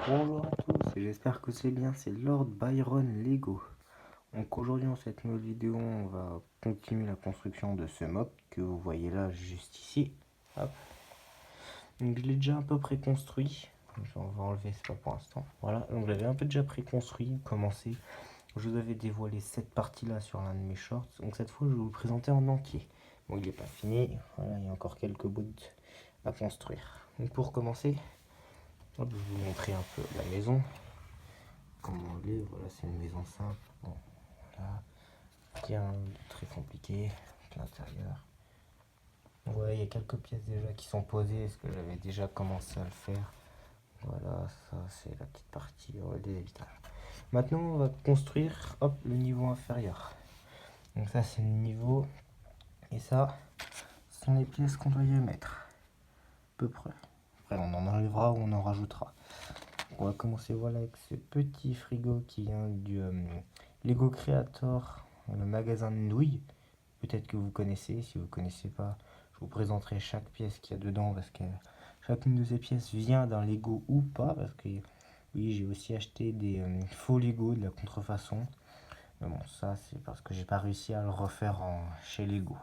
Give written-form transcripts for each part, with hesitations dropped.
Bonjour à tous et j'espère que c'est bien, c'est Lord Byron Lego. Donc aujourd'hui dans cette nouvelle vidéo on va continuer la construction de ce mob que vous voyez là juste ici. Hop. Donc je l'ai déjà un peu préconstruit, on va enlever ça pour l'instant. Voilà, donc je l'avais un peu déjà préconstruit, commencé. Je vous avais dévoilé cette partie là sur l'un de mes shorts, donc cette fois je vais vous le présenter en entier. Bon il n'est pas fini, voilà, il y a encore quelques bouts à construire. Donc pour commencer, hop, je vais vous montrer un peu la maison. Comment elle est, voilà, c'est une maison simple. Bon, là, rien de très compliqué. L'intérieur. Ouais, il y a quelques pièces déjà qui sont posées, parce que j'avais déjà commencé à le faire. Voilà, ça c'est la petite partie des évitages. Maintenant, on va construire, hop, le niveau inférieur. Donc ça, c'est le niveau. Et ça, ce sont les pièces qu'on doit y mettre. À peu près. Après, on en enlèvera ou on en rajoutera. On va commencer voilà avec ce petit frigo qui vient du Lego Creator, le magasin de nouilles. Peut-être que vous connaissez, si vous ne connaissez pas, je vous présenterai chaque pièce qu'il y a dedans parce que chacune de ces pièces vient d'un Lego ou pas. Parce que oui, j'ai aussi acheté des faux Lego de la contrefaçon. Mais bon, ça c'est parce que j'ai pas réussi à le refaire chez Lego.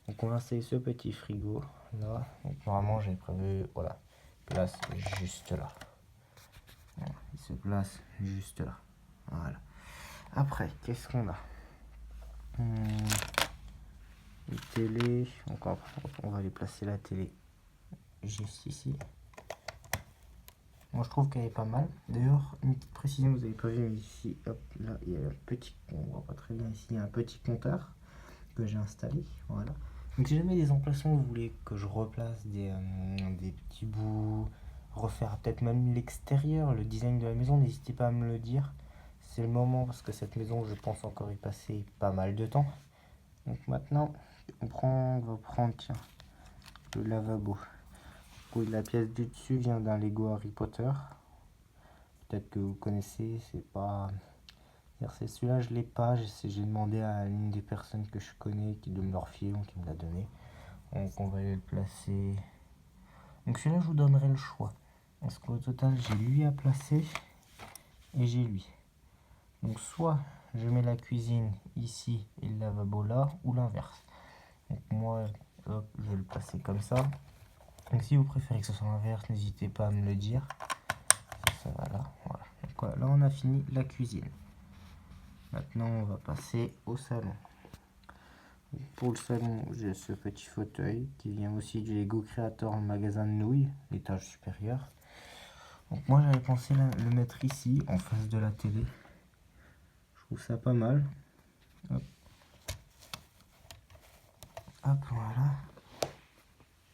Donc on va installer ce petit frigo là. Donc normalement j'ai prévu, voilà, place juste là. Il se place juste là. Voilà. Après, qu'est-ce qu'on a? Une télé. Encore, on va aller placer la télé juste ici. Moi, je trouve qu'elle est pas mal. D'ailleurs, une petite précision, vous n'avez pas vu, mais ici, hop, là, il y a un petit, on voit pas très bien ici, il y a un petit compteur que j'ai installé. Voilà. Donc, si jamais des emplacements, vous voulez que je replace des petits bouts, refaire peut-être même l'extérieur, le design de la maison, n'hésitez pas à me le dire. C'est le moment parce que cette maison, je pense encore y passer pas mal de temps. Donc maintenant, on va prendre, tiens, le lavabo. Oui, la pièce du dessus vient d'un Lego Harry Potter. Peut-être que vous connaissez, c'est pas... C'est celui-là, je l'ai pas. J'ai demandé à l'une des personnes que je connais qui de me le refiler, donc il me l'a donné. Donc on va aller le placer. Donc celui-là, je vous donnerai le choix. Parce qu'au total, j'ai lui à placer et j'ai lui. Donc soit je mets la cuisine ici et le lavabo là, ou l'inverse. Donc moi, hop, je vais le placer comme ça. Donc si vous préférez que ce soit l'inverse, n'hésitez pas à me le dire. Ça va là, voilà. Donc voilà, là on a fini la cuisine. Maintenant on va passer au salon. Pour le salon, j'ai ce petit fauteuil qui vient aussi du Lego Creator, le magasin de nouilles, l'étage supérieur. Donc moi j'avais pensé le mettre ici, en face de la télé. Je trouve ça pas mal. Hop. Hop, voilà.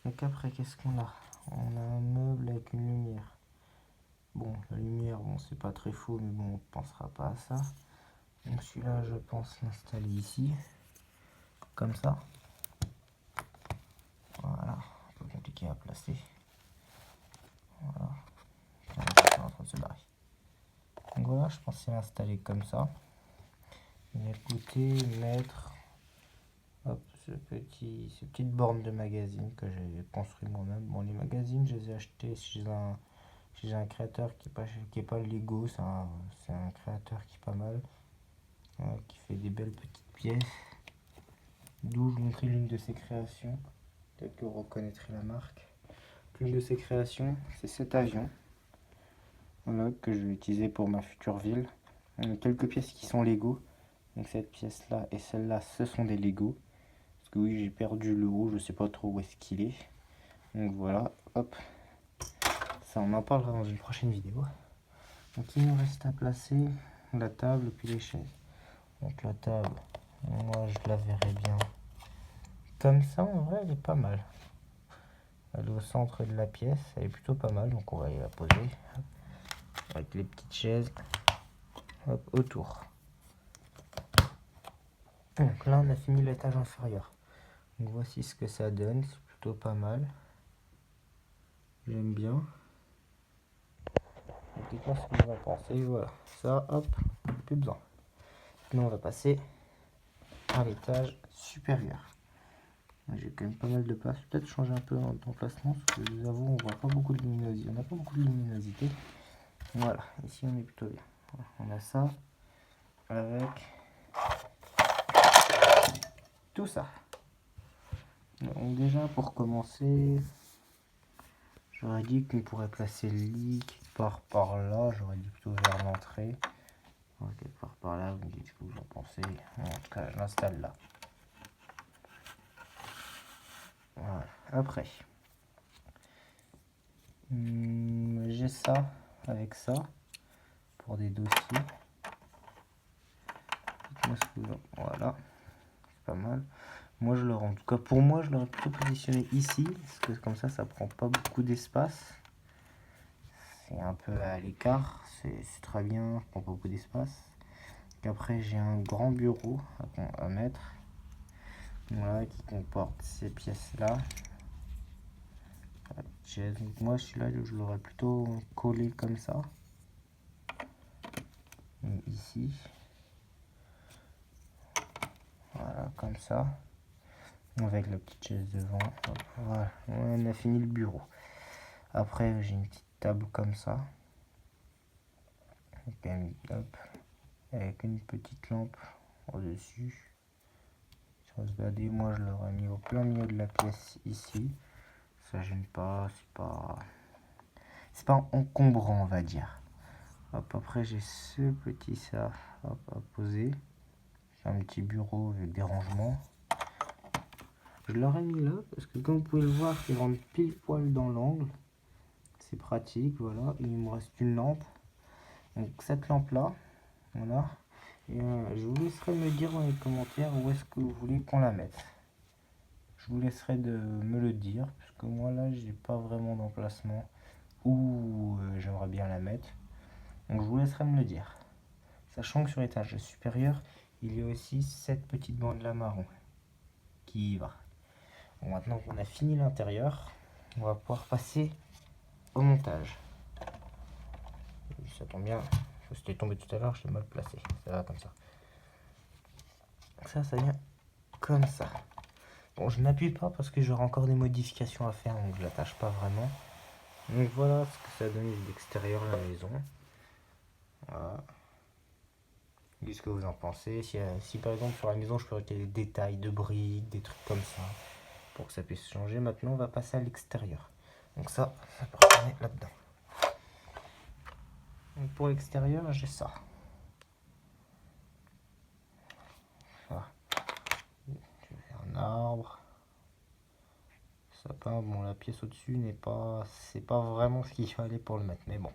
Donc après, qu'est-ce qu'on a? On a un meuble avec une lumière. Bon, la lumière, bon, c'est pas très faux, mais bon, on ne pensera pas à ça. Donc celui-là, je pense l'installer ici, comme ça. Voilà, un peu compliqué à placer. Voilà, c'est en train de se barrer. Donc voilà, je pensais l'installer comme ça. Et à côté, mettre hop, ces petites bornes de magazines que j'ai construit moi-même. Bon, les magazines, je les ai achetés chez un créateur qui est pas Lego, c'est un créateur qui est pas mal, qui fait des belles petites pièces. D'où je vous montrerai l'une de ses créations. Peut-être que vous reconnaîtrez la marque. L'une de ses créations, c'est cet avion. Voilà, que je vais utiliser pour ma future ville. Il y a quelques pièces qui sont Lego. Donc cette pièce-là et celle-là, ce sont des Lego. Parce que oui, j'ai perdu le haut, je sais pas trop où est-ce qu'il est. Donc voilà, hop. Ça, on en parlera dans une prochaine vidéo. Donc il nous reste à placer la table et puis les chaises. Donc la table, moi je la verrai bien. Comme ça, en vrai, elle est pas mal. Elle est au centre de la pièce, elle est plutôt pas mal, donc on va aller la poser. Avec les petites chaises, hop, autour. Donc là, on a fini l'étage inférieur. Donc voici ce que ça donne, c'est plutôt pas mal. J'aime bien. Dites-moi ce que vous en pensez. Voilà, ça, hop, plus besoin. Maintenant, on va passer à l'étage supérieur. J'ai quand même pas mal de place. Peut-être changer un peu d'emplacement, parce que je vous avoue, on voit pas beaucoup de luminosité. On n'a pas beaucoup de luminosité. Voilà, ici on est plutôt bien. Voilà, on a ça avec tout ça. Donc déjà pour commencer, j'aurais dit qu'on pourrait placer le lit quelque part par là, j'aurais dit plutôt vers l'entrée. Quelque part par là, vous me dites ce que vous en pensez. En tout cas, je l'installe là. Voilà. Après, j'ai ça avec ça pour des dossiers. Voilà, c'est pas mal. Moi, en tout cas pour moi, je l'aurais plutôt positionné ici, parce que comme ça prend pas beaucoup d'espace. C'est un peu à l'écart, c'est très bien, je prends pas beaucoup d'espace. Après, j'ai un grand bureau à mettre, voilà, qui comporte ces pièces-là. Donc moi, celui-là, je l'aurais plutôt collé comme ça, ici. Voilà, comme ça. Avec la petite chaise devant. Voilà, on a fini le bureau. Après, j'ai une petite table comme ça. Avec une petite lampe au-dessus. Si on se regarder, moi je l'aurais mis au plein milieu de la pièce ici. Ça gêne pas, c'est pas encombrant, on va dire. Hop, après j'ai ce petit ça hop, à poser. C'est un petit bureau avec des rangements. Je l'aurais mis là parce que comme vous pouvez le voir, il rentre pile poil dans l'angle. C'est pratique, voilà. Il me reste une lampe. Donc cette lampe là, voilà. Et je vous laisserai me dire dans les commentaires où est-ce que vous voulez qu'on la mette. Je vous laisserai de me le dire, parce que moi là j'ai pas vraiment d'emplacement où j'aimerais bien la mettre. Donc je vous laisserai me le dire. Sachant que sur l'étage supérieur, il y a aussi cette petite bande là marron qui y va. Bon, maintenant qu'on a fini l'intérieur, on va pouvoir passer au montage. Ça tombe bien, c'était tombé tout à l'heure, je l'ai mal placé. Ça va comme ça. Ça vient comme ça. Bon, je n'appuie pas parce que j'aurai encore des modifications à faire, donc je l'attache pas vraiment. Donc voilà ce que ça donne d'extérieur la maison. Voilà. Qu'est-ce que vous en pensez? Si par exemple sur la maison je peux rajouter des détails de briques, des trucs comme ça, pour que ça puisse changer. Maintenant on va passer à l'extérieur. Donc ça peut retourner là-dedans. Donc pour l'extérieur j'ai ça. Voilà. Je vais faire un arbre. Sapin, bon la pièce au-dessus c'est pas vraiment ce qu'il fallait pour le mettre. Mais bon,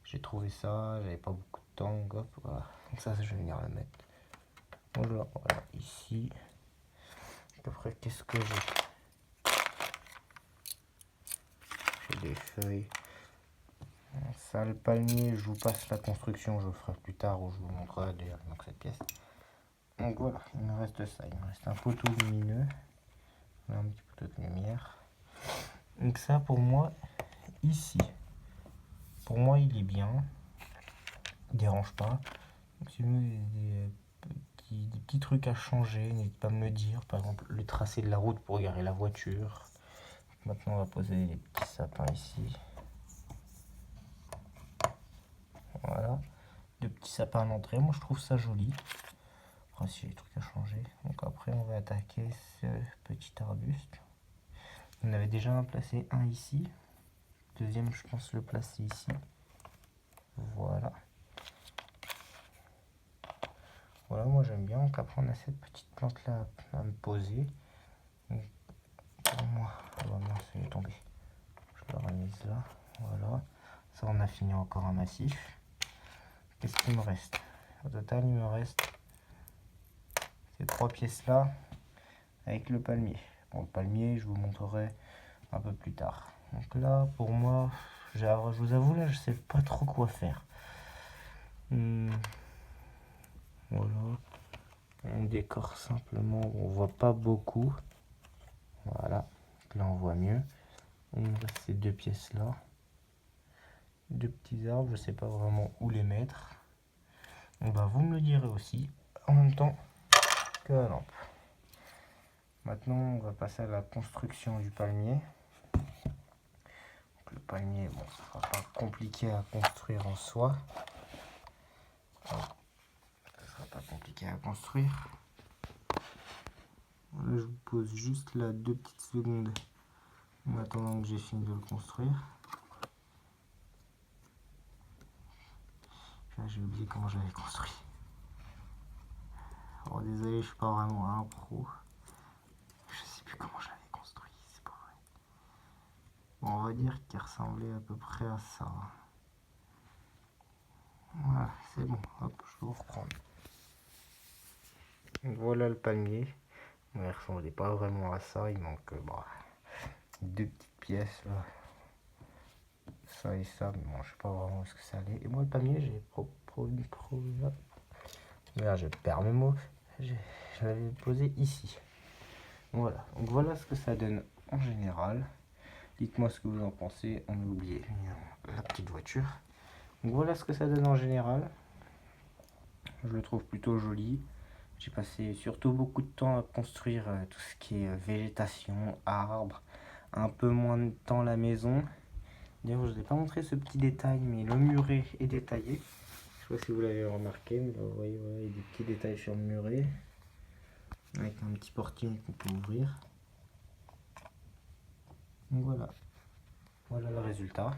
j'ai trouvé ça, j'avais pas beaucoup de temps, donc hop, voilà. Donc ça je vais venir le mettre. Voilà, ici. Après, qu'est-ce que j'ai? J'ai des feuilles. Ça, le palmier, je vous passe la construction, je le ferai plus tard ou je vous montrerai d'ailleurs donc cette pièce. Donc voilà, il me reste ça. Il me reste un poteau lumineux. Là, un petit poteau de lumière. Donc ça, pour moi, ici. Pour moi, il est bien. Il dérange pas. Donc si vous avez des petits trucs à changer, n'hésitez pas à me le dire. Par exemple, le tracé de la route pour garer la voiture. Maintenant, on va poser les petits sapins ici. Voilà. De petits sapins à l'entrée. Moi, je trouve ça joli. Après, s'il y a des trucs à changer. Donc après, on va attaquer ce petit arbuste. On avait déjà placé un ici. Deuxième, je pense le placer ici. Voilà. Voilà, moi j'aime bien. Donc après, on a cette petite plante là à me poser. Donc, pour moi, oh non, ça est tombé. Je la remise là. Voilà. Ça, on a fini encore un massif. Qu'est-ce qu'il me reste? Au total, il me reste ces trois pièces là avec le palmier. Bon, le palmier, je vous montrerai un peu plus tard. Donc là, pour moi, je vous avoue, là, je sais pas trop quoi faire. Voilà. On décore simplement, on voit pas beaucoup. Voilà. Là, on voit mieux. On me reste ces deux pièces là. Deux petits arbres, je sais pas vraiment où les mettre. Donc, bah, vous me le direz aussi, en même temps que la lampe. Maintenant, on va passer à la construction du palmier. Donc le palmier, bon, ça sera pas compliqué à construire en soi. Ça sera pas compliqué à construire. Là, je vous pose juste là 2 petites secondes en attendant que j'ai fini de le construire. J'ai oublié comment je l'avais construit. Alors désolé, je suis pas vraiment un pro. Je sais plus comment je l'avais construit, c'est pas vrai. Bon, on va dire qu'il ressemblait à peu près à ça. Voilà, c'est bon. Hop, je vais vous reprendre. Donc voilà le palmier. Bon, il ressemblait pas vraiment à ça. Il manque 2 petites pièces là. Ça et ça, mais bon, je sais pas vraiment où est-ce que ça allait. Et moi, le palmier, j'ai Merde, je perds mes mots. Je l'avais posé ici. Voilà, donc voilà ce que ça donne en général. Dites-moi ce que vous en pensez. On a oublié la petite voiture. Donc voilà ce que ça donne en général. Je le trouve plutôt joli. J'ai passé surtout beaucoup de temps à construire tout ce qui est végétation, arbres, un peu moins de temps la maison. D'ailleurs, je ne vous ai pas montré ce petit détail, mais le muret est détaillé. Je ne sais pas si vous l'avez remarqué, mais là, vous voyez, voilà, il y a des petits détails sur le muret. Avec un petit portillon qu'on peut ouvrir. Donc voilà. Voilà le résultat.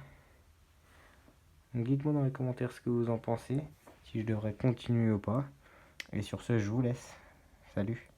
Donc dites-moi dans les commentaires ce que vous en pensez, si je devrais continuer ou pas. Et sur ce, je vous laisse. Salut.